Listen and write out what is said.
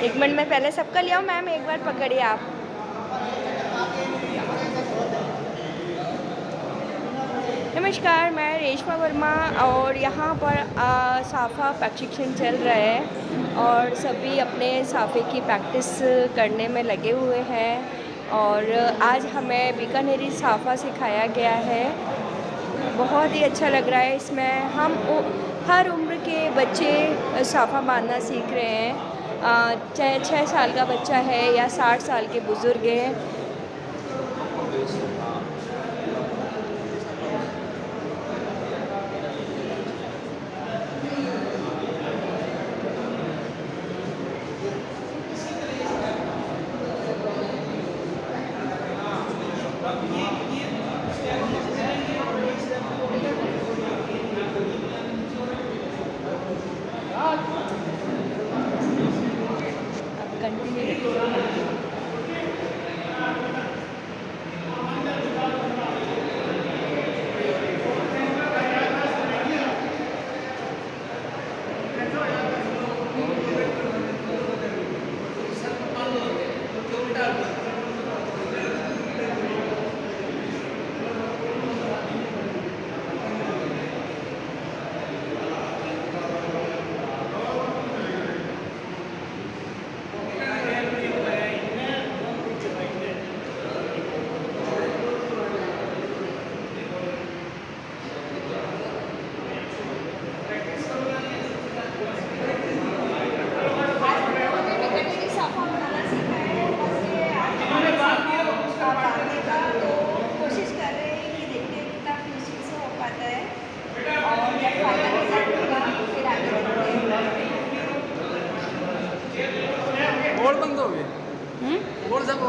एक मिनट में पहले सबका ले आओ मैम, एक बार पकड़िए आप। नमस्कार, मैं रेशमा वर्मा और यहाँ पर साफ़ा प्रशिक्षण चल रहा है और सभी अपने साफ़े की प्रैक्टिस करने में लगे हुए हैं और आज हमें बीकानेरी साफ़ा सिखाया गया है। बहुत ही अच्छा लग रहा है। इसमें हर उम्र के बच्चे साफ़ा बांधना सीख रहे हैं। चाहे 6 साल का बच्चा है या 60 साल के बुज़ुर्ग हैं। अब कंटिन्यू बोर्ड बंद हो गए। बोर्ड जब